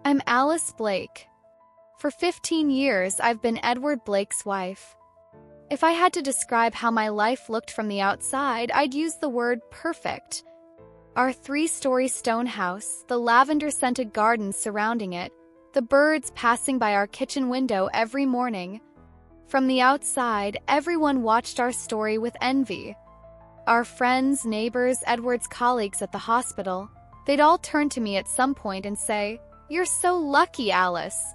I'm Alice Blake. For 15 years, I've been Edward Blake's wife. If I had to describe how my life looked from the outside, I'd use the word perfect. Our 3-story stone house, the lavender-scented gardens surrounding it, the birds passing by our kitchen window every morning. From the outside, everyone watched our story with envy. Our friends, neighbors, Edward's colleagues at the hospital, they'd all turn to me at some point and say, "You're so lucky, Alice."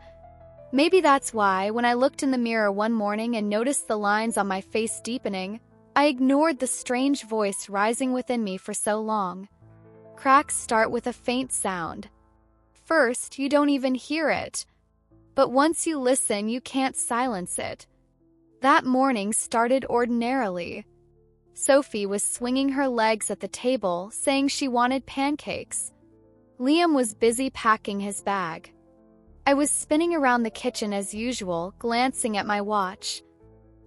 Maybe that's why, when I looked in the mirror one morning and noticed the lines on my face deepening, I ignored the strange voice rising within me for so long. Cracks start with a faint sound. First, you don't even hear it. But once you listen, you can't silence it. That morning started ordinarily. Sophie was swinging her legs at the table, saying she wanted pancakes. Liam was busy packing his bag. I was spinning around the kitchen as usual, glancing at my watch.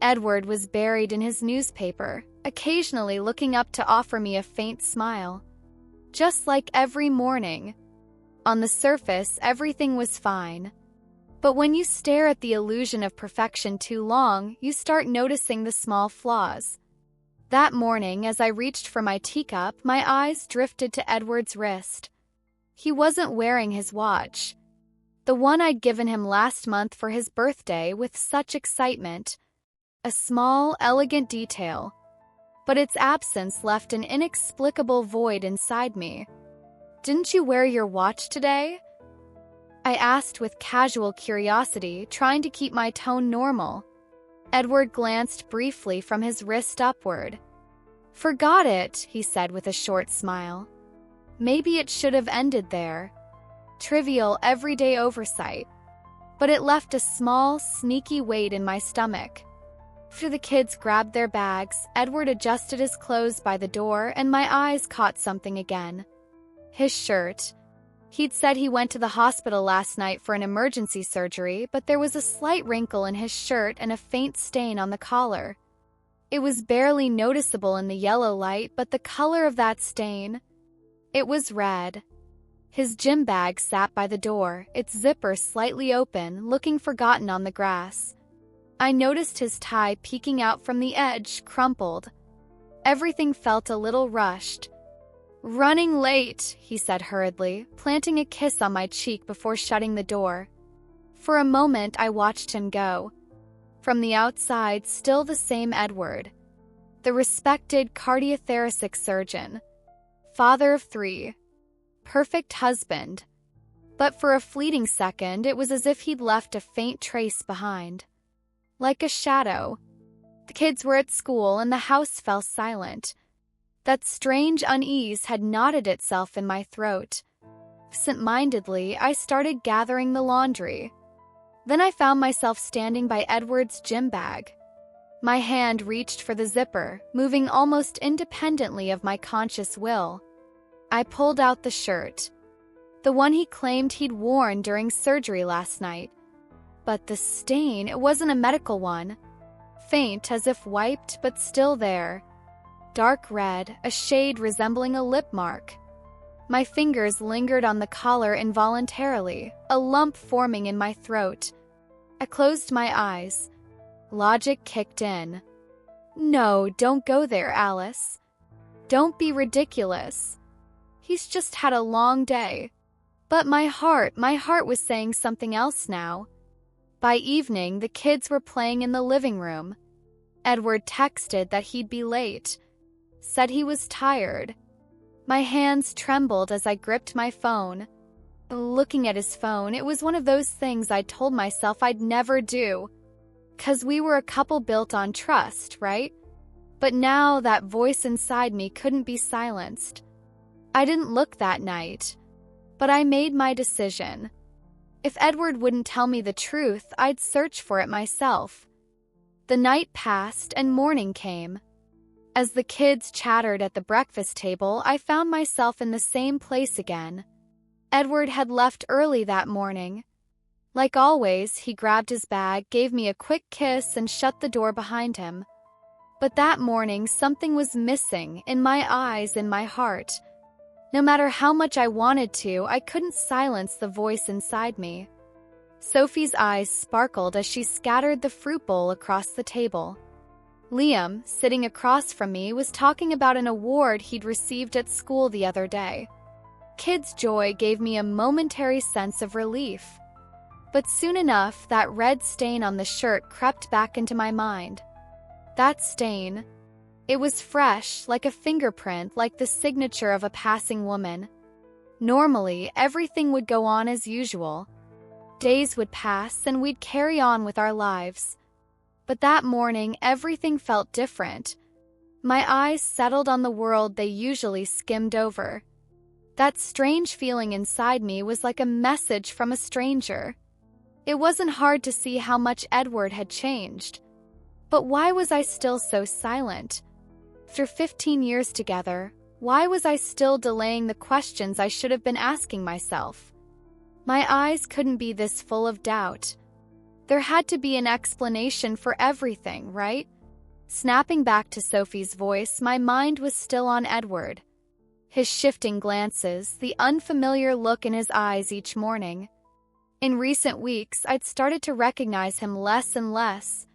Edward was buried in his newspaper, occasionally looking up to offer me a faint smile. Just like every morning. On the surface, everything was fine. But when you stare at the illusion of perfection too long, you start noticing the small flaws. That morning, as I reached for my teacup, my eyes drifted to Edward's wrist. He wasn't wearing his watch. The one I'd given him last month for his birthday with such excitement. A small, elegant detail. But its absence left an inexplicable void inside me. "Didn't you wear your watch today?" I asked with casual curiosity, trying to keep my tone normal. Edward glanced briefly from his wrist upward. "Forgot it," he said with a short smile. Maybe it should have ended there. Trivial, everyday oversight. But it left a small, sneaky weight in my stomach. After the kids grabbed their bags, Edward adjusted his clothes by the door, and my eyes caught something again. His shirt. He'd said he went to the hospital last night for an emergency surgery, but there was a slight wrinkle in his shirt and a faint stain on the collar. It was barely noticeable in the yellow light, but the color of that stain, it was red. His gym bag sat by the door, its zipper slightly open, looking forgotten on the grass. I noticed his tie peeking out from the edge, crumpled. Everything felt a little rushed. "Running late," he said hurriedly, planting a kiss on my cheek before shutting the door. For a moment, I watched him go. From the outside, still the same Edward. The respected cardiothoracic surgeon. Father of 3. Perfect husband. But for a fleeting second, it was as if he'd left a faint trace behind. Like a shadow. The kids were at school and the house fell silent. That strange unease had knotted itself in my throat. Absent-mindedly, I started gathering the laundry. Then I found myself standing by Edward's gym bag. My hand reached for the zipper, moving almost independently of my conscious will. I pulled out the shirt. The one he claimed he'd worn during surgery last night. But the stain, it wasn't a medical one. Faint, as if wiped, but still there. Dark red, a shade resembling a lip mark. My fingers lingered on the collar involuntarily, a lump forming in my throat. I closed my eyes. Logic kicked in. "No, don't go there, Alice. Don't be ridiculous. He's just had a long day." But my heart was saying something else now. By evening, the kids were playing in the living room. Edward texted that he'd be late. Said he was tired. My hands trembled as I gripped my phone. Looking at his phone, it was one of those things I told myself I'd never do. 'Cause we were a couple built on trust, right? But now that voice inside me couldn't be silenced. I didn't look that night. But I made my decision. If Edward wouldn't tell me the truth, I'd search for it myself. The night passed and morning came. As the kids chattered at the breakfast table, I found myself in the same place again. Edward had left early that morning. Like always, he grabbed his bag, gave me a quick kiss, and shut the door behind him. But that morning, something was missing, in my eyes, in my heart. No matter how much I wanted to, I couldn't silence the voice inside me. Sophie's eyes sparkled as she scattered the fruit bowl across the table. Liam, sitting across from me, was talking about an award he'd received at school the other day. Kid's joy gave me a momentary sense of relief. But soon enough, that red stain on the shirt crept back into my mind. That stain. It was fresh, like a fingerprint, like the signature of a passing woman. Normally, everything would go on as usual. Days would pass and we'd carry on with our lives. But that morning, everything felt different. My eyes settled on the world they usually skimmed over. That strange feeling inside me was like a message from a stranger. It wasn't hard to see how much Edward had changed. But why was I still so silent? After 15 years together, why was I still delaying the questions I should have been asking myself? My eyes couldn't be this full of doubt. There had to be an explanation for everything, right? Snapping back to Sophie's voice, my mind was still on Edward. His shifting glances, the unfamiliar look in his eyes each morning. In recent weeks, I'd started to recognize him less and less.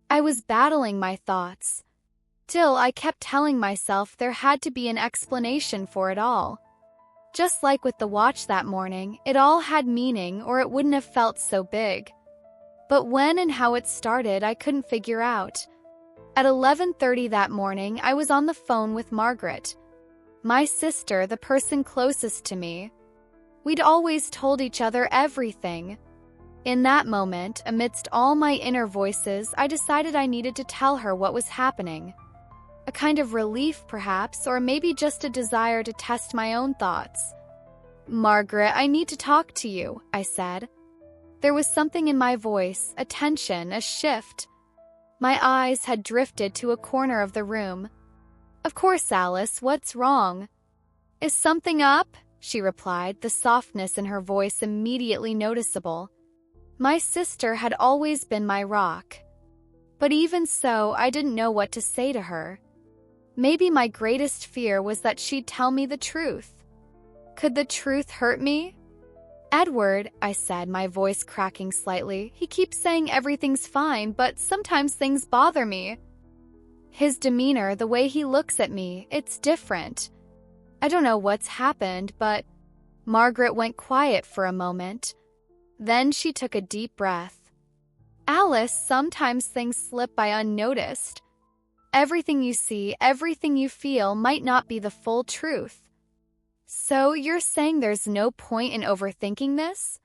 I was battling my thoughts. Still, I kept telling myself there had to be an explanation for it all. Just like with the watch that morning, it all had meaning or it wouldn't have felt so big. But when and how it started, I couldn't figure out. At 11:30 that morning, I was on the phone with Margaret. My sister, the person closest to me. We'd always told each other everything. In that moment, amidst all my inner voices, I decided I needed to tell her what was happening. A kind of relief, perhaps, or maybe just a desire to test my own thoughts. "Margaret, I need to talk to you," I said. There was something in my voice, a tension, a shift. My eyes had drifted to a corner of the room. "Of course, Alice, what's wrong?" "Is something up?" she replied, the softness in her voice immediately noticeable. My sister had always been my rock. But even so, I didn't know what to say to her. Maybe my greatest fear was that she'd tell me the truth. Could the truth hurt me? "Edward," I said, my voice cracking slightly, "he keeps saying everything's fine, but sometimes things bother me. His demeanor, the way he looks at me, it's different. I don't know what's happened, but..." Margaret went quiet for a moment. Then she took a deep breath. "Alice, sometimes things slip by unnoticed. Everything you see, everything you feel might not be the full truth. So you're saying there's no point in overthinking this?"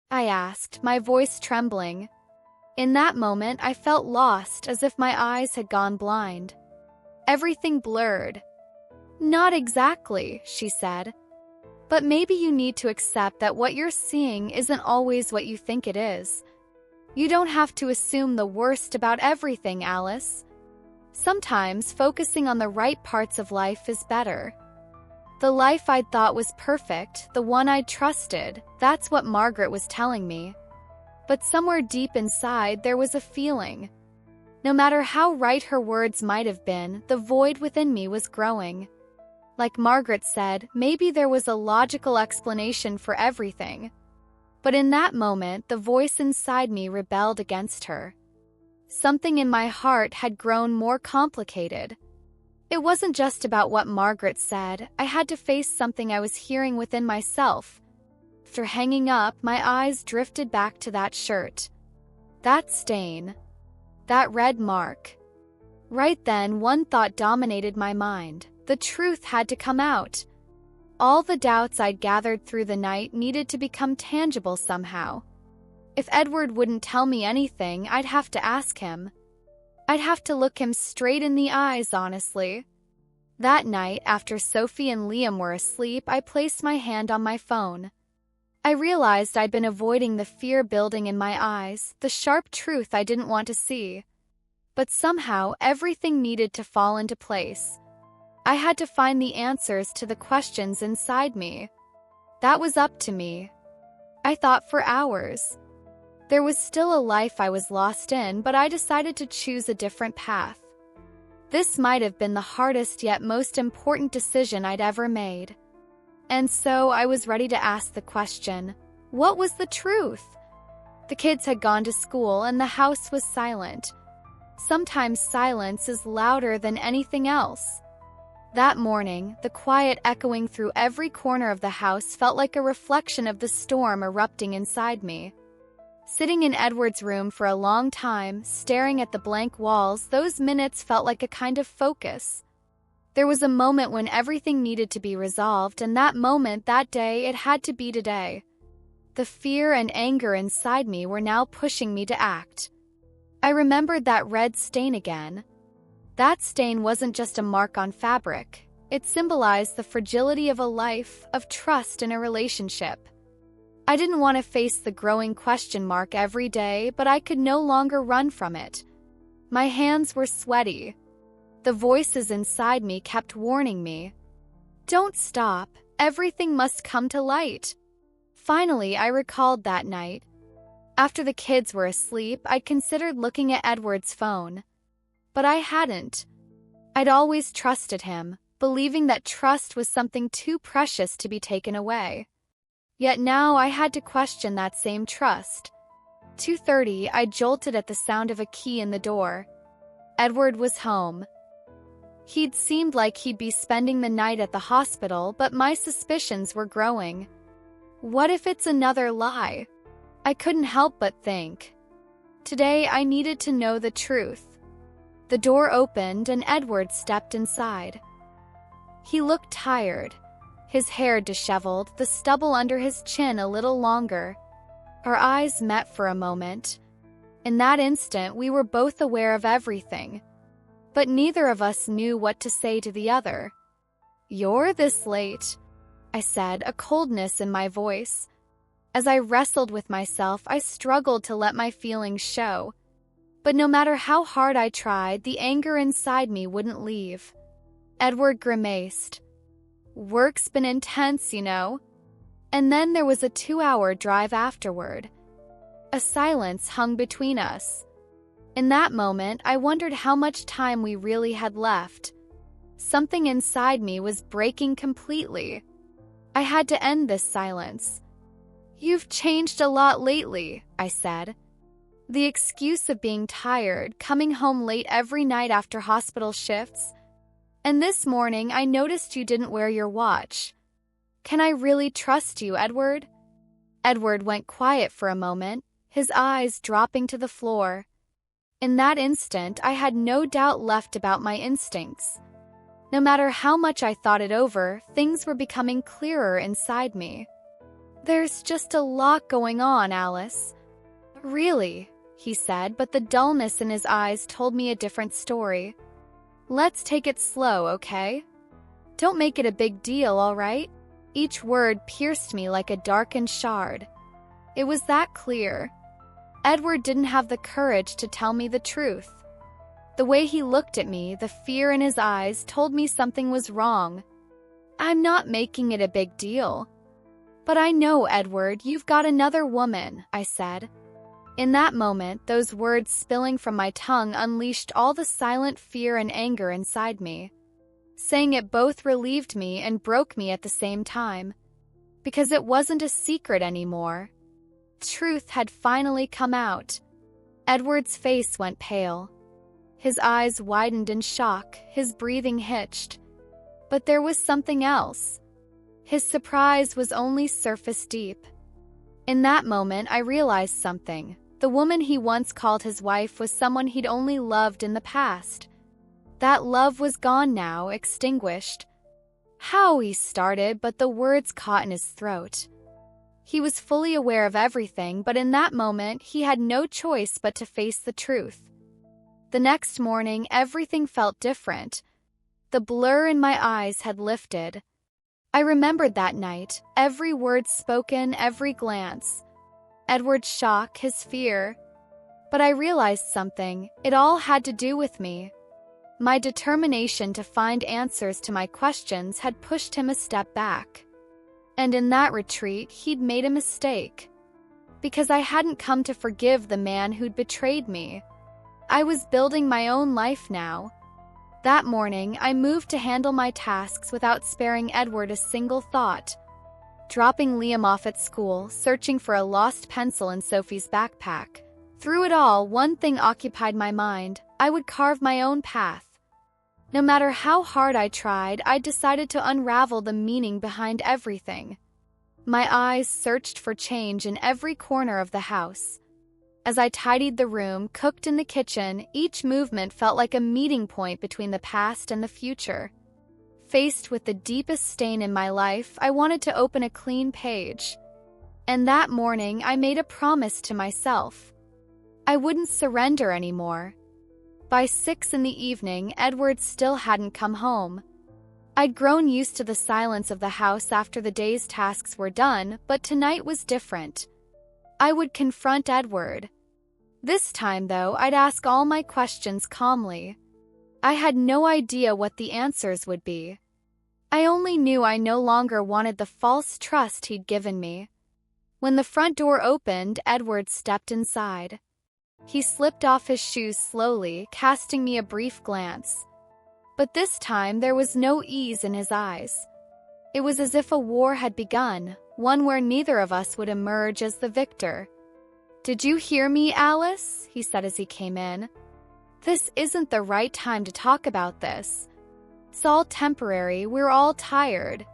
I asked, my voice trembling. In that moment, I felt lost, as if my eyes had gone blind. Everything blurred. "Not exactly," she said. "But maybe you need to accept that what you're seeing isn't always what you think it is. You don't have to assume the worst about everything, Alice. Sometimes focusing on the right parts of life is better." The life I'd thought was perfect, the one I'd trusted, that's what Margaret was telling me. But somewhere deep inside, there was a feeling. No matter how right her words might have been, the void within me was growing. Like Margaret said, maybe there was a logical explanation for everything. But in that moment, the voice inside me rebelled against her. Something in my heart had grown more complicated. It wasn't just about what Margaret said. I had to face something I was hearing within myself. After hanging up, my eyes drifted back to that shirt. That stain. That red mark. Right then, one thought dominated my mind. The truth had to come out. All the doubts I'd gathered through the night needed to become tangible somehow. If Edward wouldn't tell me anything, I'd have to ask him. I'd have to look him straight in the eyes, honestly. That night, after Sophie and Liam were asleep, I placed my hand on my phone. I realized I'd been avoiding the fear building in my eyes, the sharp truth I didn't want to see. But somehow, everything needed to fall into place. I had to find the answers to the questions inside me. That was up to me. I thought for hours. There was still a life I was lost in, but I decided to choose a different path. This might have been the hardest yet most important decision I'd ever made. And so I was ready to ask the question, what was the truth? The kids had gone to school and the house was silent. Sometimes silence is louder than anything else. That morning, the quiet echoing through every corner of the house felt like a reflection of the storm erupting inside me. Sitting in Edward's room for a long time, staring at the blank walls, those minutes felt like a kind of focus. There was a moment when everything needed to be resolved, and that moment, that day, it had to be today. The fear and anger inside me were now pushing me to act. I remembered that red stain again. That stain wasn't just a mark on fabric. It symbolized the fragility of a life, of trust in a relationship. I didn't want to face the growing question mark every day, but I could no longer run from it. My hands were sweaty. The voices inside me kept warning me. Don't stop. Everything must come to light. Finally, I recalled that night. After the kids were asleep, I'd considered looking at Edward's phone. But I hadn't. I'd always trusted him, believing that trust was something too precious to be taken away. Yet now I had to question that same trust. 2:30, I jolted at the sound of a key in the door. Edward was home. He'd seemed like he'd be spending the night at the hospital, but my suspicions were growing. What if it's another lie? I couldn't help but think. Today I needed to know the truth. The door opened and Edward stepped inside. He looked tired. His hair disheveled, the stubble under his chin a little longer. Our eyes met for a moment. In that instant, we were both aware of everything. But neither of us knew what to say to the other. "You're this late," I said, a coldness in my voice. As I wrestled with myself, I struggled to let my feelings show. But no matter how hard I tried, the anger inside me wouldn't leave. Edward grimaced. "Work's been intense, you know." And then there was a 2-hour drive afterward. A silence hung between us. In that moment, I wondered how much time we really had left. Something inside me was breaking completely. I had to end this silence. "You've changed a lot lately," I said. The excuse of being tired, coming home late every night after hospital shifts. And this morning, I noticed you didn't wear your watch. Can I really trust you, Edward? Edward went quiet for a moment, his eyes dropping to the floor. In that instant, I had no doubt left about my instincts. No matter how much I thought it over, things were becoming clearer inside me. "There's just a lot going on, Alice." "Really?" he said, but the dullness in his eyes told me a different story. "Let's take it slow, okay? Don't make it a big deal, all right?" Each word pierced me like a darkened shard. It was that clear. Edward didn't have the courage to tell me the truth. The way he looked at me, the fear in his eyes, told me something was wrong. "I'm not making it a big deal." "But I know, Edward, you've got another woman," I said. In that moment, those words spilling from my tongue unleashed all the silent fear and anger inside me. Saying it both relieved me and broke me at the same time. Because it wasn't a secret anymore. Truth had finally come out. Edward's face went pale. His eyes widened in shock, his breathing hitched. But there was something else. His surprise was only surface deep. In that moment, I realized something. The woman he once called his wife was someone he'd only loved in the past. That love was gone now, extinguished. "How?" he started, but the words caught in his throat. He was fully aware of everything, but in that moment, he had no choice but to face the truth. The next morning, everything felt different. The blur in my eyes had lifted. I remembered that night, every word spoken, every glance. Edward's shock, his fear. But I realized something. It all had to do with me. My determination to find answers to my questions had pushed him a step back. And in that retreat, he'd made a mistake. Because I hadn't come to forgive the man who'd betrayed me. I was building my own life now. That morning, I moved to handle my tasks without sparing Edward a single thought. dropping Liam off at school, searching for a lost pencil in Sophie's backpack. Through it all, one thing occupied my mind: I would carve my own path. No matter how hard I tried, I decided to unravel the meaning behind everything. My eyes searched for change in every corner of the house. As I tidied the room, cooked in the kitchen, each movement felt like a meeting point between the past and the future. Faced with the deepest stain in my life, I wanted to open a clean page. And that morning, I made a promise to myself. I wouldn't surrender anymore. By 6 in the evening, Edward still hadn't come home. I'd grown used to the silence of the house after the day's tasks were done, but tonight was different. I would confront Edward. This time, though, I'd ask all my questions calmly. I had no idea what the answers would be. I only knew I no longer wanted the false trust he'd given me. When the front door opened, Edward stepped inside. He slipped off his shoes slowly, casting me a brief glance. But this time there was no ease in his eyes. It was as if a war had begun, one where neither of us would emerge as the victor. "Did you hear me, Alice?" he said as he came in. "This isn't the right time to talk about this. It's all temporary, we're all tired.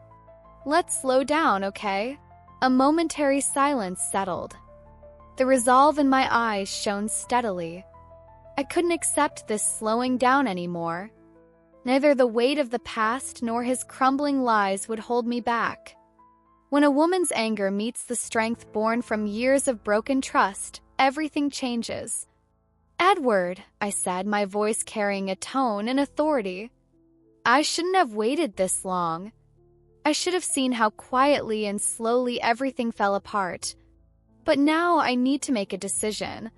Let's slow down, okay?" A momentary silence settled. The resolve in my eyes shone steadily. I couldn't accept this slowing down anymore. Neither the weight of the past nor his crumbling lies would hold me back. When a woman's anger meets the strength born from years of broken trust, everything changes. "Edward," I said, my voice carrying a tone and authority. "I shouldn't have waited this long. I should have seen how quietly and slowly everything fell apart. But now I need to make a decision."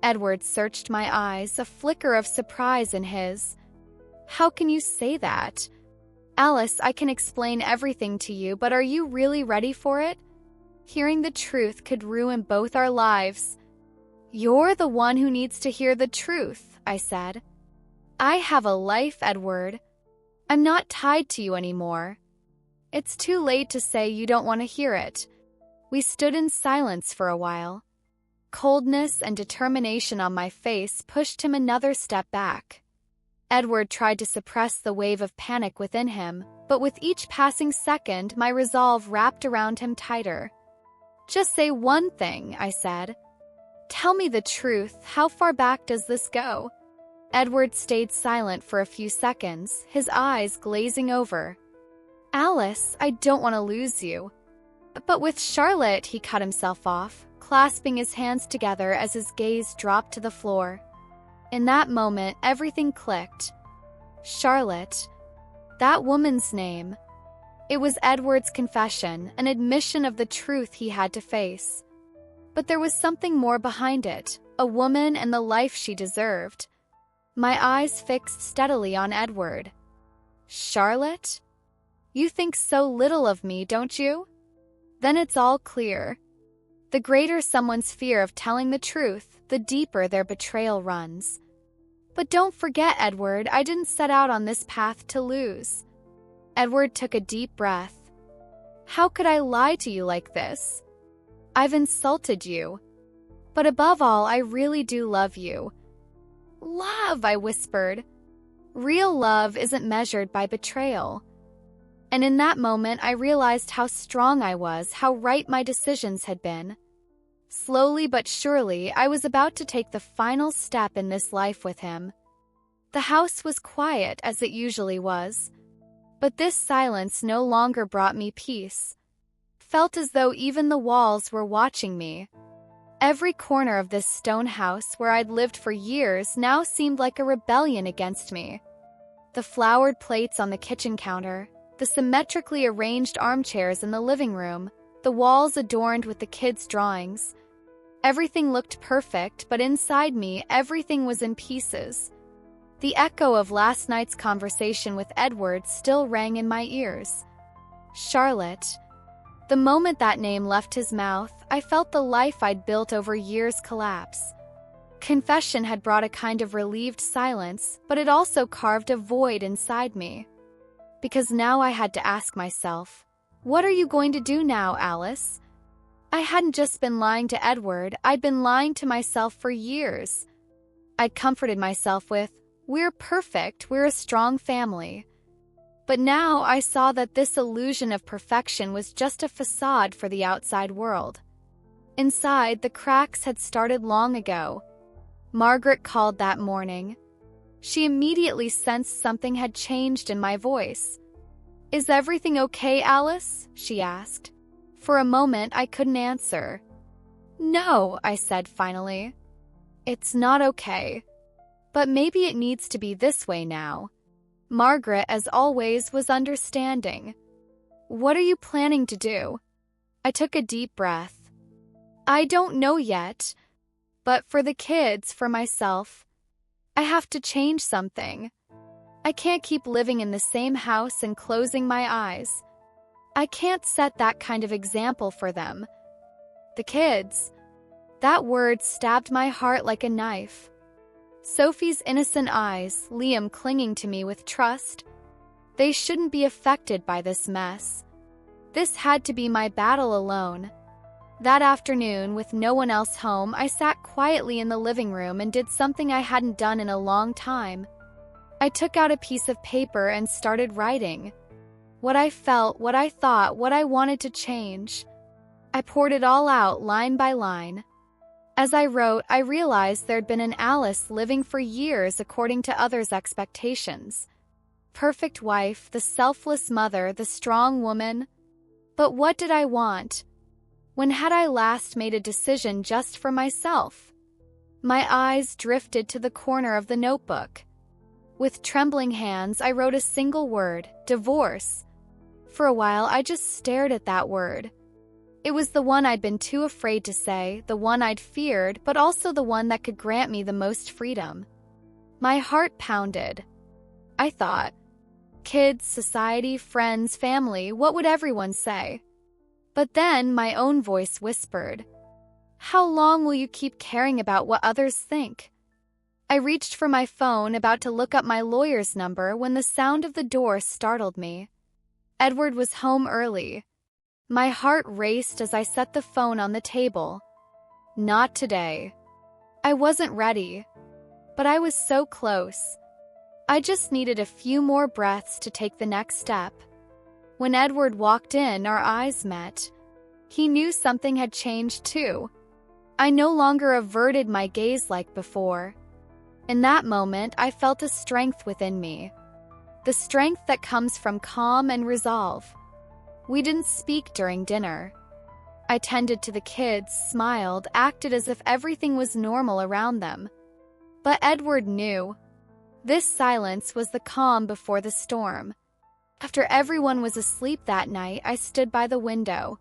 Edward searched my eyes, a flicker of surprise in his. "How can you say that? Alice, I can explain everything to you, but are you really ready for it? Hearing the truth could ruin both our lives." "You're the one who needs to hear the truth," I said. "I have a life, Edward. I'm not tied to you anymore." "It's too late to say you don't want to hear it." We stood in silence for a while. Coldness and determination on my face pushed him another step back. Edward tried to suppress the wave of panic within him, but with each passing second, my resolve wrapped around him tighter. "Just say one thing," I said. "Tell me the truth. How far back does this go?" Edward stayed silent for a few seconds, his eyes glazing over. "Alice, I don't want to lose you." "But with Charlotte," he cut himself off, clasping his hands together as his gaze dropped to the floor. In that moment, everything clicked. Charlotte. That woman's name. It was Edward's confession, an admission of the truth he had to face. But there was something more behind it, a woman and the life she deserved. My eyes fixed steadily on Edward. "Charlotte? You think so little of me, don't you? Then it's all clear. The greater someone's fear of telling the truth, the deeper their betrayal runs. But don't forget, Edward, I didn't set out on this path to lose." Edward took a deep breath. "How could I lie to you like this? I've insulted you. But above all, I really do love you." "Love," I whispered. "Real love isn't measured by betrayal." And in that moment, I realized how strong I was, how right my decisions had been. Slowly but surely, I was about to take the final step in this life with him. The house was quiet, as it usually was. But this silence no longer brought me peace. Felt as though even the walls were watching me. Every corner of this stone house where I'd lived for years now seemed like a rebellion against me. The flowered plates on the kitchen counter, the symmetrically arranged armchairs in the living room, the walls adorned with the kids' drawings. Everything looked perfect, but inside me, everything was in pieces. The echo of last night's conversation with Edward still rang in my ears. Charlotte. The moment that name left his mouth, I felt the life I'd built over years collapse. Confession had brought a kind of relieved silence, but it also carved a void inside me. Because now I had to ask myself, What are you going to do now, Alice? I hadn't just been lying to Edward, I'd been lying to myself for years. I'd comforted myself with, "We're perfect, we're a strong family." But now I saw that this illusion of perfection was just a facade for the outside world. Inside, the cracks had started long ago. Margaret called that morning. She immediately sensed something had changed in my voice. "Is everything okay, Alice?" she asked. For a moment, I couldn't answer. "No," I said finally. "It's not okay. But maybe it needs to be this way now." Margaret, as always, was understanding. "What are you planning to do?" I took a deep breath. "I don't know yet. But for the kids, for myself, I have to change something. I can't keep living in the same house and closing my eyes. I can't set that kind of example for them." The kids. That word stabbed my heart like a knife. Sophie's innocent eyes, Liam clinging to me with trust. They shouldn't be affected by this mess. This had to be my battle alone. That afternoon, with no one else home, I sat quietly in the living room and did something I hadn't done in a long time. I took out a piece of paper and started writing. What I felt, what I thought, what I wanted to change. I poured it all out line by line. As I wrote, I realized there'd been an Alice living for years according to others' expectations. Perfect wife, the selfless mother, the strong woman. But what did I want? When had I last made a decision just for myself? My eyes drifted to the corner of the notebook. With trembling hands, I wrote a single word, divorce. For a while, I just stared at that word. It was the one I'd been too afraid to say, the one I'd feared, but also the one that could grant me the most freedom. My heart pounded. I thought, kids, society, friends, family, what would everyone say? But then my own voice whispered, "How long will you keep caring about what others think?" I reached for my phone, about to look up my lawyer's number, when the sound of the door startled me. Edward was home early. My heart raced as I set the phone on the table. Not today. I wasn't ready, but I was so close. I just needed a few more breaths to take the next step. When Edward walked in, our eyes met. He knew something had changed too. I no longer averted my gaze like before. In that moment, I felt a strength within me. The strength that comes from calm and resolve. We didn't speak during dinner. I tended to the kids, smiled, acted as if everything was normal around them. But Edward knew. This silence was the calm before the storm. After everyone was asleep that night, I stood by the window.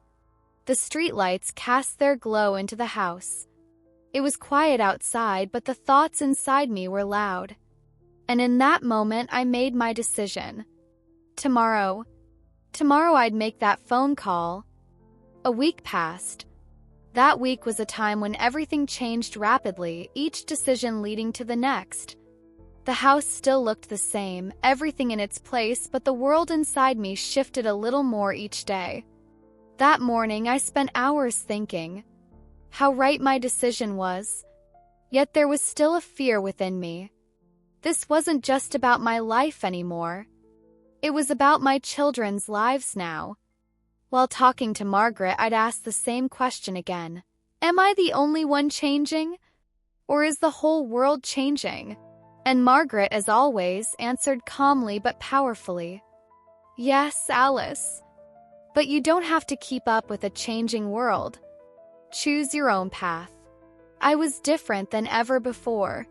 The streetlights cast their glow into the house. It was quiet outside, but the thoughts inside me were loud. And in that moment, I made my decision. Tomorrow I'd make that phone call. A week passed. That week was a time when everything changed rapidly, each decision leading to the next. The house still looked the same, everything in its place, but the world inside me shifted a little more each day. That morning, I spent hours thinking how right my decision was. Yet there was still a fear within me. This wasn't just about my life anymore. It was about my children's lives now. While talking to Margaret, I'd ask the same question again. Am I the only one changing? Or is the whole world changing? And Margaret, as always, answered calmly but powerfully. Yes, Alice. But you don't have to keep up with a changing world. Choose your own path. I was different than ever before.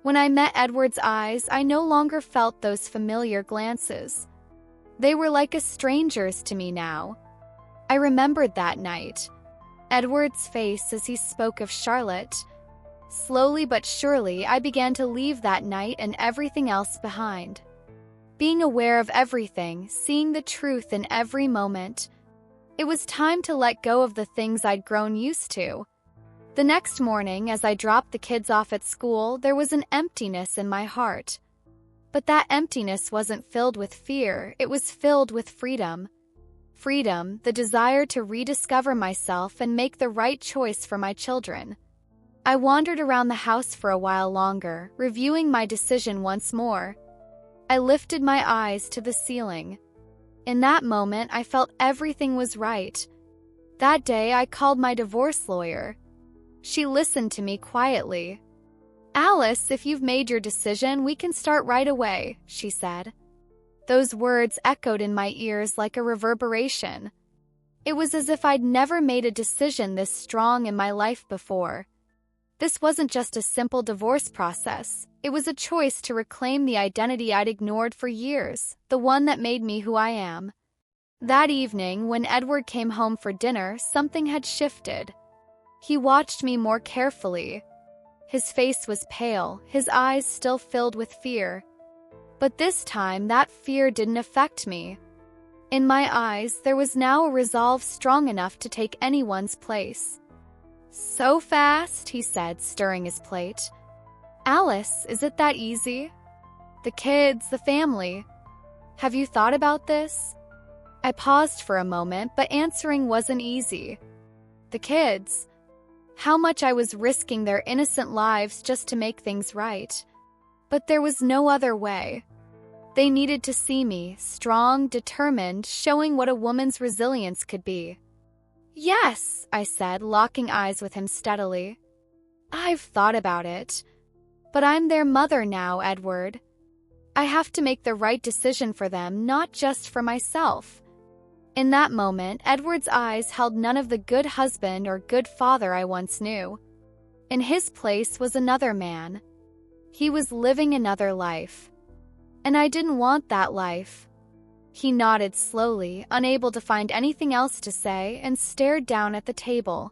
When I met Edward's eyes, I no longer felt those familiar glances. They were like a stranger's to me now. I remembered that night. Edward's face as he spoke of Charlotte. Slowly but surely, I began to leave that night and everything else behind. Being aware of everything, seeing the truth in every moment. It was time to let go of the things I'd grown used to. The next morning, as I dropped the kids off at school, there was an emptiness in my heart. But that emptiness wasn't filled with fear, it was filled with freedom. freedom, the desire to rediscover myself and make the right choice for my children. I wandered around the house for a while longer, reviewing my decision once more. I lifted my eyes to the ceiling. In that moment, I felt everything was right. That day, I called my divorce lawyer. She listened to me quietly. "Alice, if you've made your decision, we can start right away," she said. Those words echoed in my ears like a reverberation. It was as if I'd never made a decision this strong in my life before. This wasn't just a simple divorce process. It was a choice to reclaim the identity I'd ignored for years, the one that made me who I am. That evening, when Edward came home for dinner, something had shifted. He watched me more carefully. His face was pale, his eyes still filled with fear. But this time, that fear didn't affect me. In my eyes, there was now a resolve strong enough to take anyone's place. "So fast," he said, stirring his plate. "Alice, is it that easy? The kids, the family. Have you thought about this?" I paused for a moment, but answering wasn't easy. The kids. How much I was risking their innocent lives just to make things right. But there was no other way. They needed to see me, strong, determined, showing what a woman's resilience could be. "Yes," I said, locking eyes with him steadily. "I've thought about it. But I'm their mother now, Edward. I have to make the right decision for them, not just for myself." In that moment, Edward's eyes held none of the good husband or good father I once knew. In his place was another man. He was living another life. And I didn't want that life. He nodded slowly, unable to find anything else to say, and stared down at the table.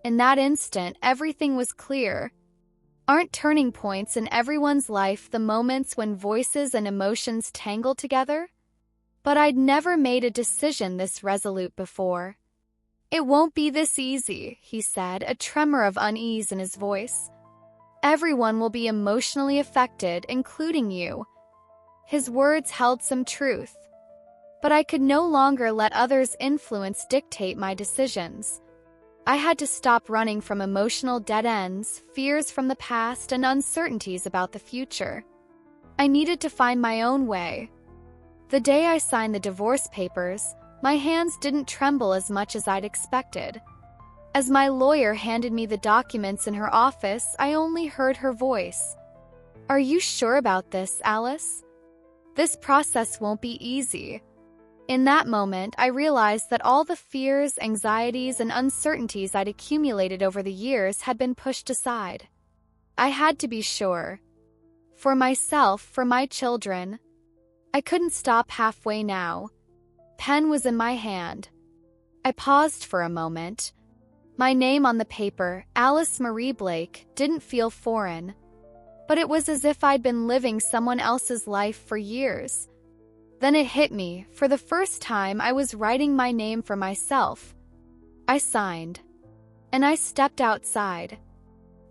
In that instant, everything was clear. Aren't turning points in everyone's life the moments when voices and emotions tangle together? But I'd never made a decision this resolute before. "It won't be this easy," he said, a tremor of unease in his voice. "Everyone will be emotionally affected, including you." His words held some truth. But I could no longer let others' influence dictate my decisions. I had to stop running from emotional dead ends, fears from the past, and uncertainties about the future. I needed to find my own way. The day I signed the divorce papers, my hands didn't tremble as much as I'd expected. As my lawyer handed me the documents in her office, I only heard her voice. "Are you sure about this, Alice? This process won't be easy." In that moment, I realized that all the fears, anxieties, and uncertainties I'd accumulated over the years had been pushed aside. I had to be sure. For myself, for my children. I couldn't stop halfway now. Pen was in my hand. I paused for a moment. My name on the paper, Alice Marie Blake, didn't feel foreign. But it was as if I'd been living someone else's life for years. Then it hit me. For the first time, I was writing my name for myself. I signed. And I stepped outside.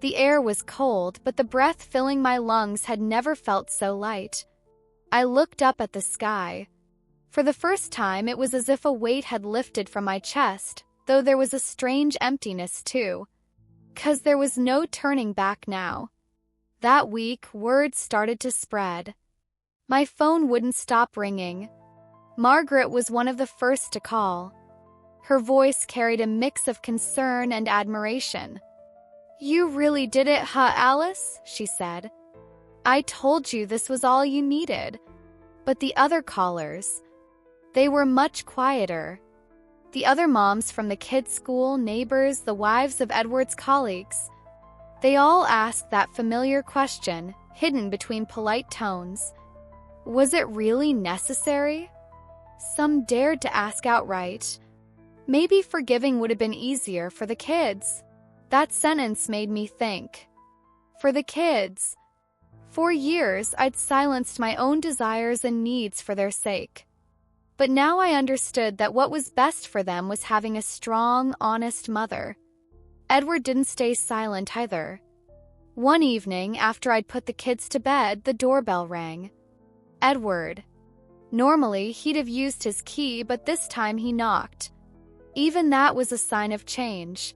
The air was cold, but the breath filling my lungs had never felt so light. I looked up at the sky. For the first time, it was as if a weight had lifted from my chest, though there was a strange emptiness too. 'Cause there was no turning back now. That week, word started to spread. My phone wouldn't stop ringing. Margaret was one of the first to call. Her voice carried a mix of concern and admiration. "You really did it, huh, Alice?" she said. "I told you this was all you needed." But the other callers, they were much quieter. The other moms from the kids' school, neighbors, the wives of Edward's colleagues. They all asked that familiar question, hidden between polite tones. Was it really necessary? Some dared to ask outright. Maybe forgiving would have been easier for the kids. That sentence made me think. For the kids. For years, I'd silenced my own desires and needs for their sake. But now I understood that what was best for them was having a strong, honest mother. Edward didn't stay silent either. One evening, after I'd put the kids to bed, the doorbell rang. "Edward." Normally, he'd have used his key, but this time he knocked. Even that was a sign of change.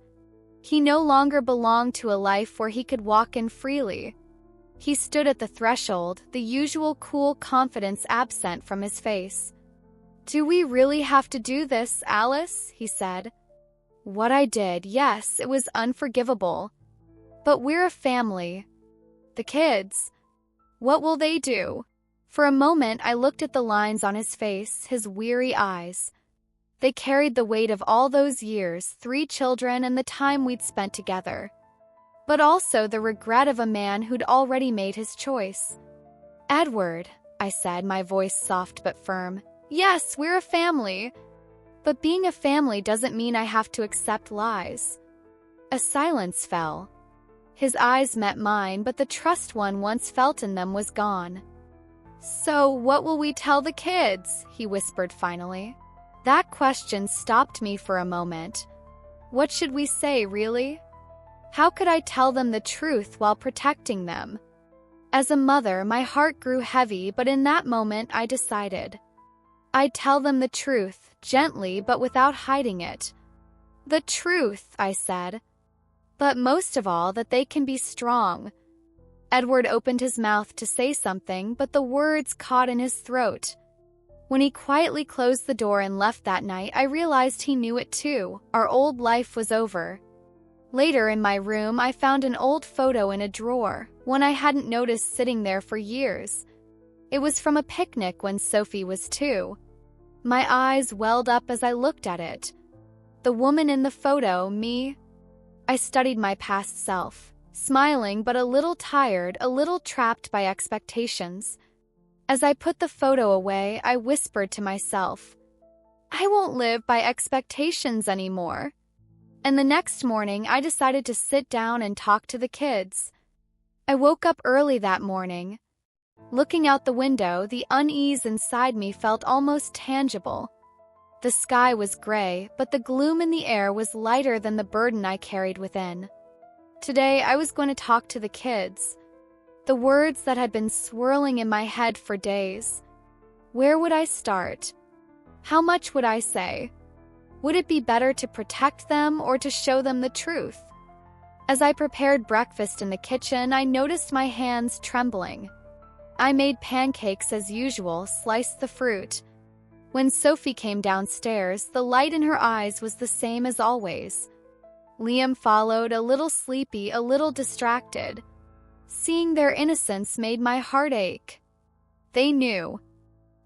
He no longer belonged to a life where he could walk in freely. He stood at the threshold, the usual cool confidence absent from his face. "Do we really have to do this, Alice?" he said. "What I did, yes, it was unforgivable. But we're a family. The kids, what will they do?" For a moment, I looked at the lines on his face, his weary eyes. They carried the weight of all those years, 3 children, and the time we'd spent together. But also the regret of a man who'd already made his choice. "Edward," I said, my voice soft but firm. "Yes, we're a family. But being a family doesn't mean I have to accept lies." A silence fell. His eyes met mine, but the trust one once felt in them was gone. "So, what will we tell the kids?" he whispered finally. That question stopped me for a moment. What should we say, really? How could I tell them the truth while protecting them? As a mother, my heart grew heavy, but in that moment I decided. I'd tell them the truth, gently but without hiding it. "The truth," I said. "But most of all, that they can be strong." Edward opened his mouth to say something, but the words caught in his throat. When he quietly closed the door and left that night, I realized he knew it too. Our old life was over. Later in my room, I found an old photo in a drawer, one I hadn't noticed sitting there for years. It was from a picnic when Sophie was 2. My eyes welled up as I looked at it. The woman in the photo, me. I studied my past self, smiling but a little tired, a little trapped by expectations. As I put the photo away, I whispered to myself, "I won't live by expectations anymore." And the next morning, I decided to sit down and talk to the kids. I woke up early that morning. Looking out the window, the unease inside me felt almost tangible. The sky was gray, but the gloom in the air was lighter than the burden I carried within. Today, I was going to talk to the kids. The words that had been swirling in my head for days. Where would I start? How much would I say? Would it be better to protect them or to show them the truth? As I prepared breakfast in the kitchen, I noticed my hands trembling. I made pancakes as usual, sliced the fruit. When Sophie came downstairs, the light in her eyes was the same as always. Liam followed, a little sleepy, a little distracted. Seeing their innocence made my heart ache. They knew.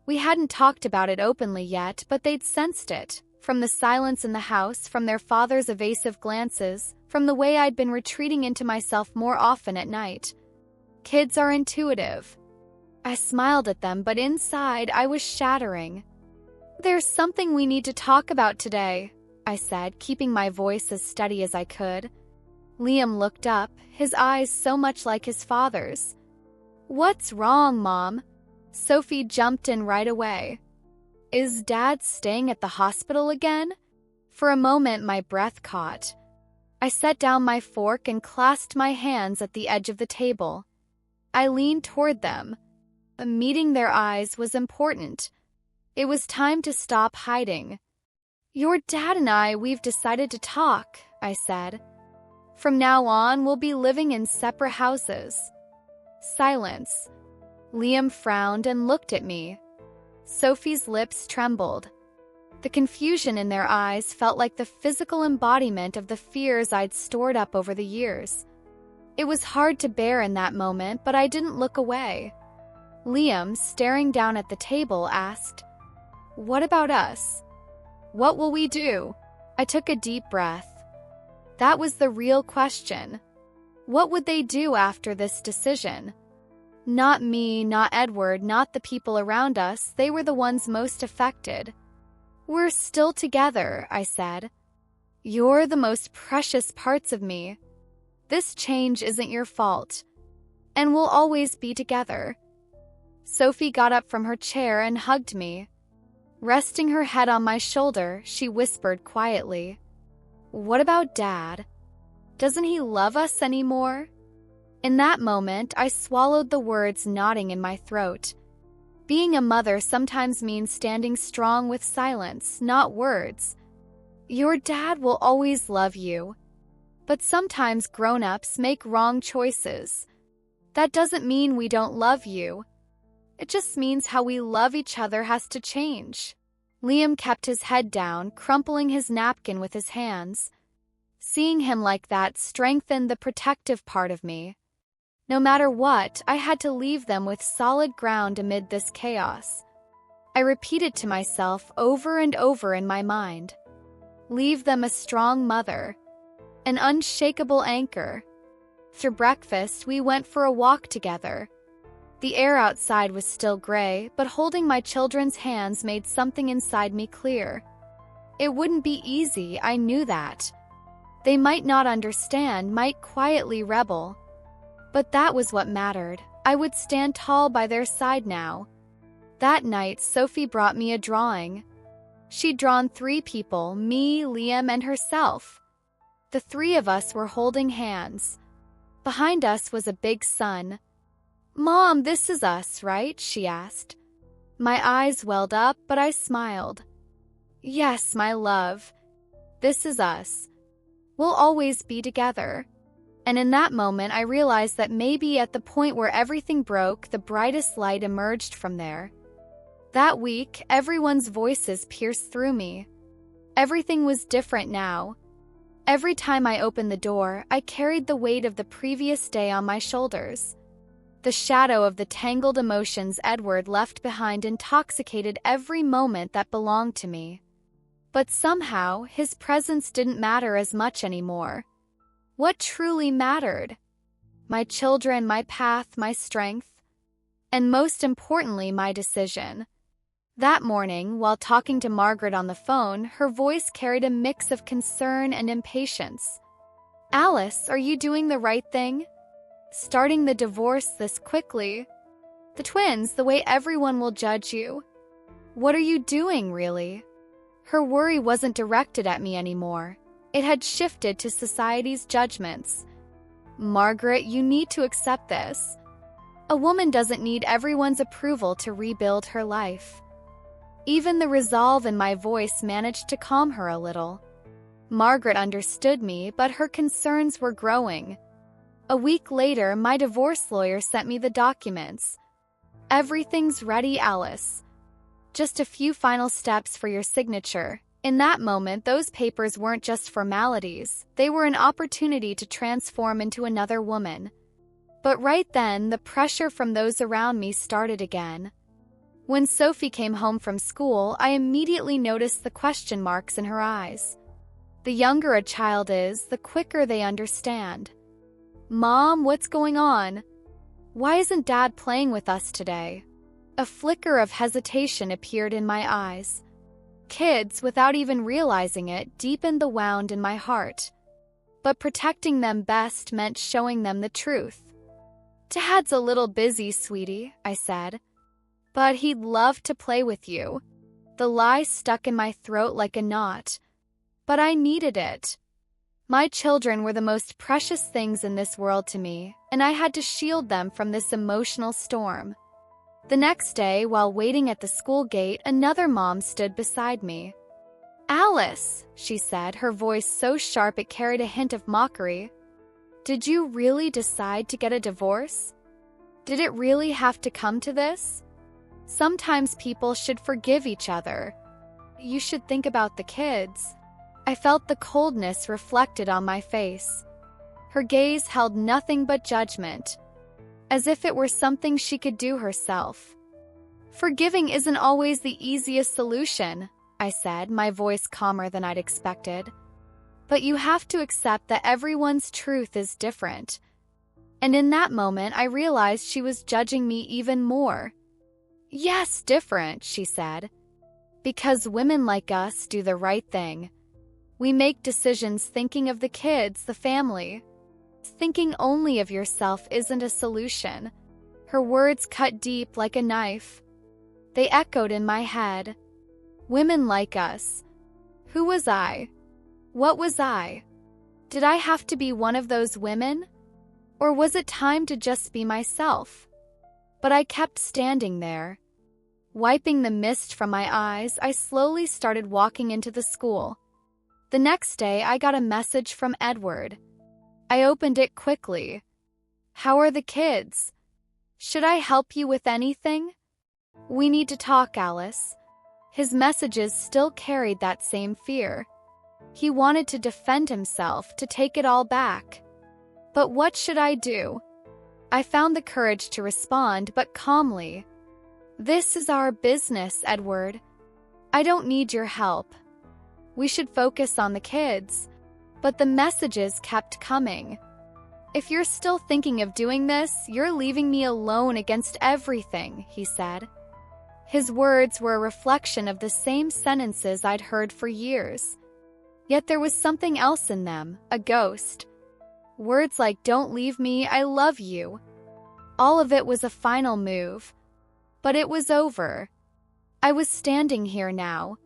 We hadn't talked about it openly yet, but they'd sensed it. From the silence in the house, from their father's evasive glances, from the way I'd been retreating into myself more often at night. Kids are intuitive. I smiled at them, but inside I was shattering. "There's something we need to talk about today," I said, keeping my voice as steady as I could. Liam looked up, his eyes so much like his father's. "What's wrong, Mom?" Sophie jumped in right away. "Is Dad staying at the hospital again?" For a moment, my breath caught. I set down my fork and clasped my hands at the edge of the table. I leaned toward them. Meeting their eyes was important. It was time to stop hiding. "Your dad and we've decided to talk," I said. "From now on, we'll be living in separate houses." Silence. Liam frowned and looked at me. Sophie's lips trembled. The confusion in their eyes felt like the physical embodiment of the fears I'd stored up over the years. It was hard to bear in that moment, but I didn't look away. Liam, staring down at the table, asked, "What about us? What will we do?" I took a deep breath. That was the real question. What would they do after this decision? Not me, not Edward, not the people around us. They were the ones most affected. "We're still together," I said. "You're the most precious parts of me. This change isn't your fault. And we'll always be together." Sophie got up from her chair and hugged me. Resting her head on my shoulder, she whispered quietly, "What about Dad? Doesn't he love us anymore?" In that moment, I swallowed the words knotting in my throat. Being a mother sometimes means standing strong with silence, not words. Your dad will always love you. But sometimes grown-ups make wrong choices. That doesn't mean we don't love you. It just means how we love each other has to change. Liam kept his head down, crumpling his napkin with his hands. Seeing him like that strengthened the protective part of me. No matter what, I had to leave them with solid ground amid this chaos. I repeated to myself over and over in my mind. Leave them a strong mother, an unshakable anchor. Through breakfast, we went for a walk together. The air outside was still gray, but holding my children's hands made something inside me clear. It wouldn't be easy, I knew that. They might not understand, might quietly rebel. But that was what mattered. I would stand tall by their side now. That night, Sophie brought me a drawing. She'd drawn 3 people, me, Liam, and herself. The 3 of us were holding hands. Behind us was a big sun. "Mom, this is us, right?" she asked. My eyes welled up, but I smiled. "Yes, my love. This is us. We'll always be together." And in that moment, I realized that maybe at the point where everything broke, the brightest light emerged from there. That week, everyone's voices pierced through me. Everything was different now. Every time I opened the door, I carried the weight of the previous day on my shoulders. The shadow of the tangled emotions Edward left behind intoxicated every moment that belonged to me. But somehow, his presence didn't matter as much anymore. What truly mattered? My children, my path, my strength, and most importantly, my decision. That morning, while talking to Margaret on the phone, her voice carried a mix of concern and impatience. "Alice, are you doing the right thing? Starting the divorce this quickly? The twins, the way everyone will judge you. What are you doing, really?" Her worry wasn't directed at me anymore. It had shifted to society's judgments. "Margaret, you need to accept this. A woman doesn't need everyone's approval to rebuild her life." Even the resolve in my voice managed to calm her a little. Margaret understood me, but her concerns were growing. A week later, my divorce lawyer sent me the documents. "Everything's ready, Alice. Just a few final steps for your signature." In that moment, those papers weren't just formalities. They were an opportunity to transform into another woman. But right then, the pressure from those around me started again. When Sophie came home from school, I immediately noticed the question marks in her eyes. The younger a child is, the quicker they understand. "Mom, what's going on? Why isn't Dad playing with us today?" A flicker of hesitation appeared in my eyes. Kids, without even realizing it, deepened the wound in my heart. But protecting them best meant showing them the truth. "Dad's a little busy, sweetie," I said. "But he'd love to play with you." The lie stuck in my throat like a knot. But I needed it. My children were the most precious things in this world to me, and I had to shield them from this emotional storm. The next day, while waiting at the school gate, another mom stood beside me. "Alice," she said, her voice so sharp it carried a hint of mockery. "Did you really decide to get a divorce? Did it really have to come to this? Sometimes people should forgive each other. You should think about the kids." I felt the coldness reflected on my face. Her gaze held nothing but judgment, as if it were something she could do herself. "Forgiving isn't always the easiest solution," I said, my voice calmer than I'd expected. "But you have to accept that everyone's truth is different." And in that moment, I realized she was judging me even more. "Yes, different," she said. "Because women like us do the right thing. We make decisions thinking of the kids, the family. Thinking only of yourself isn't a solution." Her words cut deep like a knife. They echoed in my head. Women like us. Who was I? What was I? Did I have to be one of those women? Or was it time to just be myself? But I kept standing there. Wiping the mist from my eyes, I slowly started walking into the school. The next day, I got a message from Edward. I opened it quickly. "How are the kids? Should I help you with anything? We need to talk, Alice." His messages still carried that same fear. He wanted to defend himself, to take it all back. But what should I do? I found the courage to respond, but calmly. "This is our business, Edward. I don't need your help. We should focus on the kids." But the messages kept coming. "If you're still thinking of doing this, you're leaving me alone against everything," he said. His words were a reflection of the same sentences I'd heard for years. Yet there was something else in them, a ghost. Words like "don't leave me, I love you." All of it was a final move. But it was over. I was standing here now.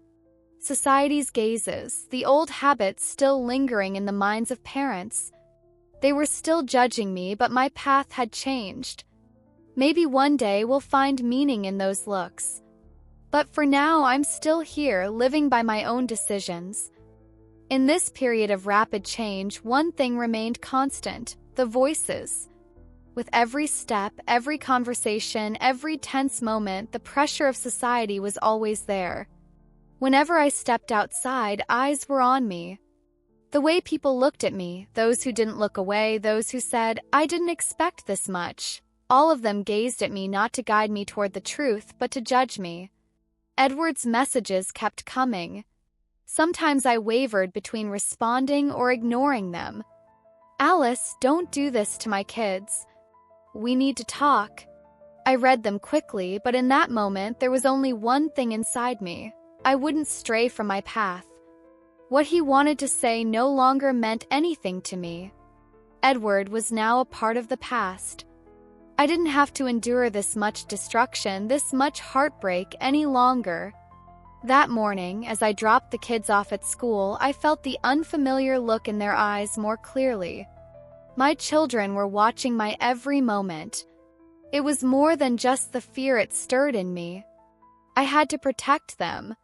Society's gazes, the old habits still lingering in the minds of parents. They were still judging me, but my path had changed. Maybe one day we'll find meaning in those looks. But for now, I'm still here, living by my own decisions. In this period of rapid change, one thing remained constant: the voices. With every step, every conversation, every tense moment, the pressure of society was always there. Whenever I stepped outside, eyes were on me. The way people looked at me, those who didn't look away, those who said, "I didn't expect this much," all of them gazed at me not to guide me toward the truth, but to judge me. Edward's messages kept coming. Sometimes I wavered between responding or ignoring them. "Alice, don't do this to my kids. We need to talk." I read them quickly, but in that moment there was only one thing inside me. I wouldn't stray from my path. What he wanted to say no longer meant anything to me. Edward was now a part of the past. I didn't have to endure this much destruction, this much heartbreak any longer. That morning, as I dropped the kids off at school, I felt the unfamiliar look in their eyes more clearly. My children were watching my every moment. It was more than just the fear it stirred in me. I had to protect them.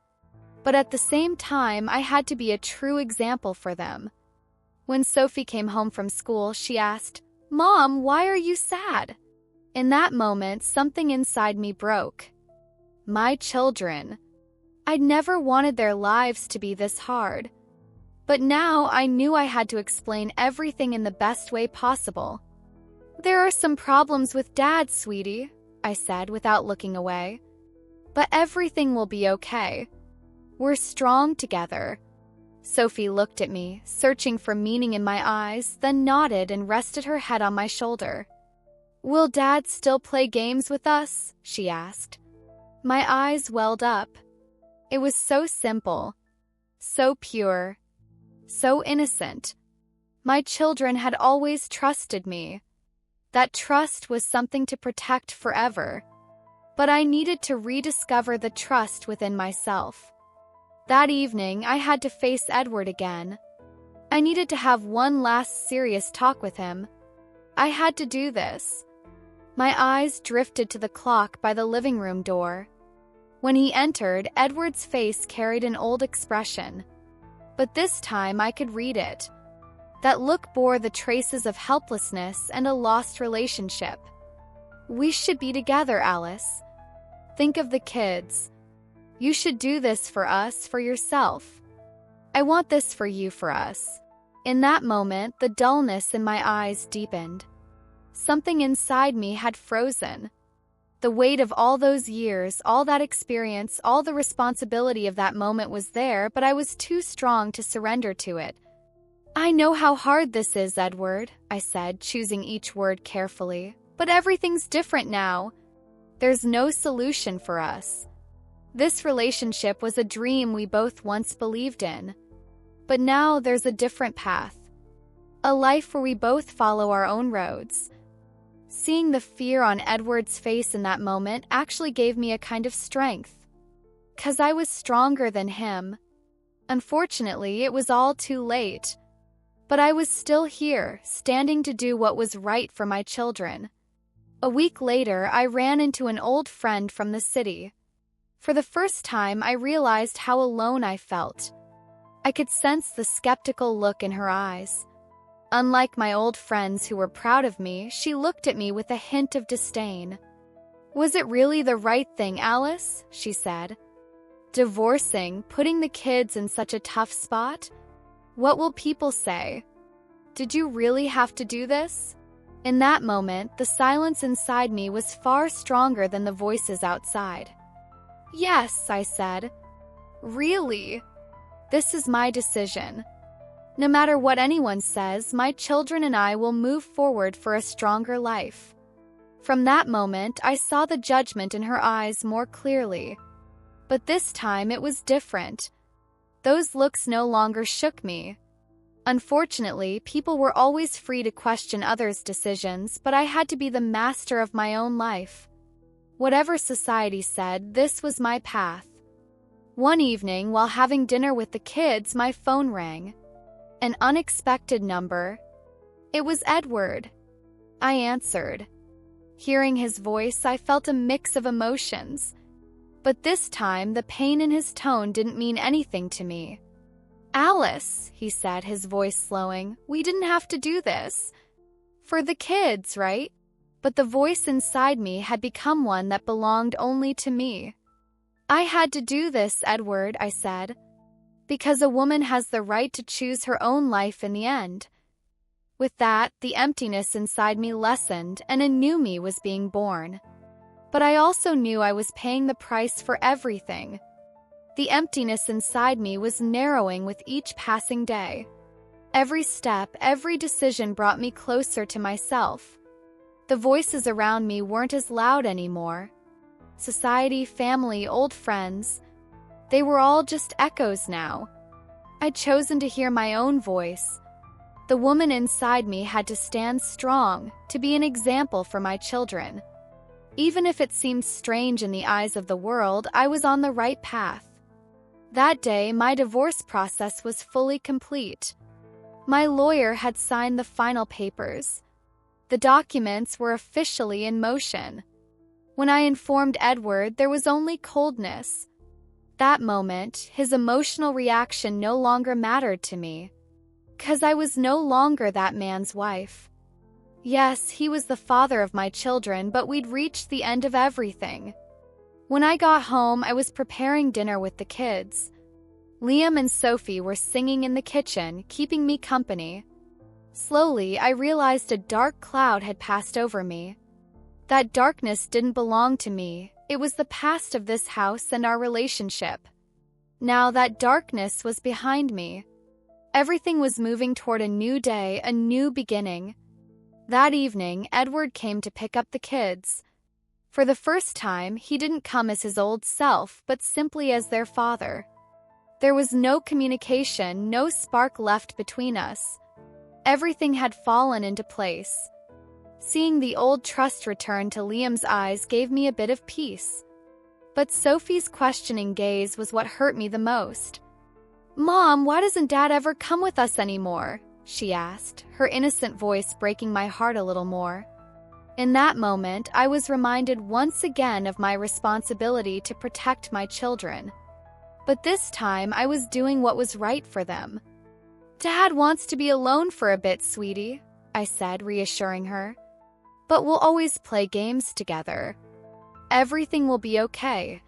But at the same time, I had to be a true example for them. When Sophie came home from school, she asked, "Mom, why are you sad?" In that moment, something inside me broke. My children. I'd never wanted their lives to be this hard. But now I knew I had to explain everything in the best way possible. "There are some problems with Dad, sweetie," I said without looking away. "But everything will be okay. We're strong together." Sophie looked at me, searching for meaning in my eyes, then nodded and rested her head on my shoulder. "Will Dad still play games with us?" she asked. My eyes welled up. It was so simple, so pure, so innocent. My children had always trusted me. That trust was something to protect forever. But I needed to rediscover the trust within myself. That evening, I had to face Edward again. I needed to have one last serious talk with him. I had to do this. My eyes drifted to the clock by the living room door. When he entered, Edward's face carried an old expression. But this time I could read it. That look bore the traces of helplessness and a lost relationship. "We should be together, Alice. Think of the kids. You should do this for us, for yourself. I want this for you, for us." In that moment, the dullness in my eyes deepened. Something inside me had frozen. The weight of all those years, all that experience, all the responsibility of that moment was there, but I was too strong to surrender to it. "I know how hard this is, Edward," I said, choosing each word carefully. "But everything's different now. There's no solution for us. This relationship was a dream we both once believed in. But now there's a different path. A life where we both follow our own roads." Seeing the fear on Edward's face in that moment actually gave me a kind of strength. 'Cause I was stronger than him. Unfortunately, it was all too late. But I was still here, standing to do what was right for my children. A week later, I ran into an old friend from the city. For the first time, I realized how alone I felt. I could sense the skeptical look in her eyes. Unlike my old friends who were proud of me, she looked at me with a hint of disdain. "Was it really the right thing, Alice?" she said. "Divorcing, putting the kids in such a tough spot? What will people say? Did you really have to do this?" In that moment, the silence inside me was far stronger than the voices outside. "Yes," I said. "Really? This is my decision. No matter what anyone says, my children and I will move forward for a stronger life." From that moment, I saw the judgment in her eyes more clearly. But this time it was different. Those looks no longer shook me. Unfortunately, people were always free to question others' decisions, but I had to be the master of my own life. Whatever society said, this was my path. One evening, while having dinner with the kids, my phone rang. An unexpected number. It was Edward. I answered. Hearing his voice, I felt a mix of emotions. But this time, the pain in his tone didn't mean anything to me. "Alice," he said, his voice slowing, "we didn't have to do this. For the kids, right?" But the voice inside me had become one that belonged only to me. "I had to do this, Edward," I said, "because a woman has the right to choose her own life in the end." With that, the emptiness inside me lessened and a new me was being born. But I also knew I was paying the price for everything. The emptiness inside me was narrowing with each passing day. Every step, every decision brought me closer to myself. The voices around me weren't as loud anymore. Society, family, old friends, they were all just echoes now. I'd chosen to hear my own voice. The woman inside me had to stand strong, to be an example for my children. Even if it seemed strange in the eyes of the world, I was on the right path. That day, my divorce process was fully complete. My lawyer had signed the final papers. The documents were officially in motion. When I informed Edward, there was only coldness. That moment, his emotional reaction no longer mattered to me. 'Cause I was no longer that man's wife. Yes, he was the father of my children, but we'd reached the end of everything. When I got home, I was preparing dinner with the kids. Liam and Sophie were singing in the kitchen, keeping me company. Slowly, I realized a dark cloud had passed over me. That darkness didn't belong to me. It was the past of this house and our relationship. Now that darkness was behind me. Everything was moving toward a new day, a new beginning. That evening, Edward came to pick up the kids. For the first time, he didn't come as his old self, but simply as their father. There was no communication, no spark left between us. Everything had fallen into place. Seeing the old trust return to Liam's eyes gave me a bit of peace. But Sophie's questioning gaze was what hurt me the most. "Mom, why doesn't Dad ever come with us anymore?" she asked, her innocent voice breaking my heart a little more. In that moment, I was reminded once again of my responsibility to protect my children. But this time, I was doing what was right for them. "Dad wants to be alone for a bit, sweetie," I said, reassuring her. "But we'll always play games together. Everything will be okay."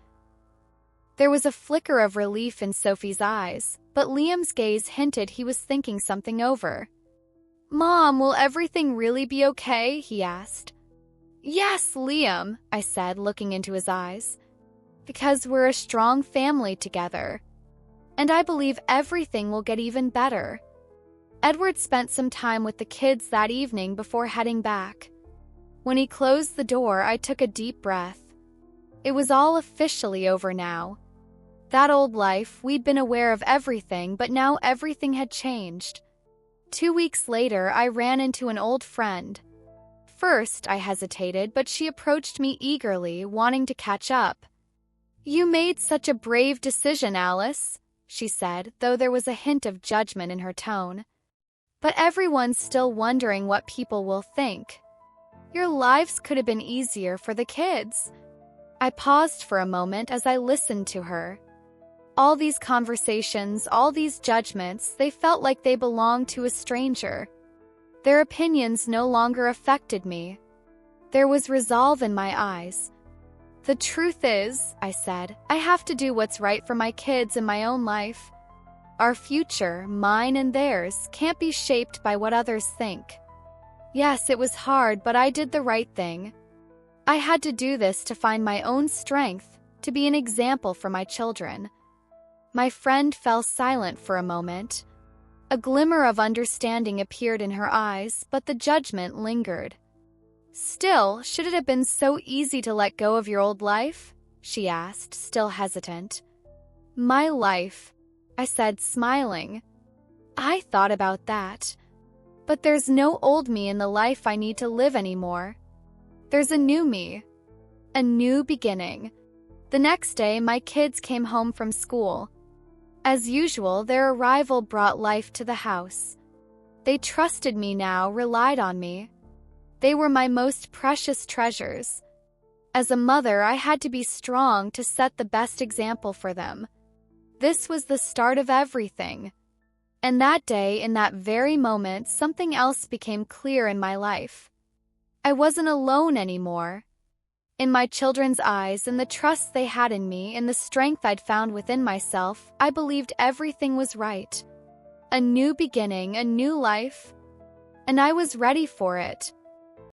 There was a flicker of relief in Sophie's eyes, but Liam's gaze hinted he was thinking something over. "Mom, will everything really be okay?" he asked. "Yes, Liam," I said, looking into his eyes. "Because we're a strong family together. And I believe everything will get even better." Edward spent some time with the kids that evening before heading back. When he closed the door, I took a deep breath. It was all officially over now. That old life, we'd been aware of everything, but now everything had changed. 2 weeks later, I ran into an old friend. First, I hesitated, but she approached me eagerly, wanting to catch up. "You made such a brave decision, Alice," she said, though there was a hint of judgment in her tone. "But everyone's still wondering what people will think. Your lives could have been easier for the kids." I paused for a moment as I listened to her. All these conversations, all these judgments, they felt like they belonged to a stranger. Their opinions no longer affected me. There was resolve in my eyes. The truth is, I said, I have to do what's right for my kids and my own life. Our future, mine and theirs, can't be shaped by what others think. Yes, it was hard, but I did the right thing. I had to do this to find my own strength, to be an example for my children. My friend fell silent for a moment. A glimmer of understanding appeared in her eyes, but the judgment lingered. Still, should it have been so easy to let go of your old life? She asked, still hesitant. My life, I said, smiling. I thought about that. But there's no old me in the life I need to live anymore. There's a new me. A new beginning. The next day, my kids came home from school. As usual, their arrival brought life to the house. They trusted me now, relied on me. They were my most precious treasures. As a mother, I had to be strong to set the best example for them. This was the start of everything. And that day, in that very moment, something else became clear in my life. I wasn't alone anymore. In my children's eyes, in the trust they had in me, in the strength I'd found within myself, I believed everything was right. A new beginning, a new life. And I was ready for it.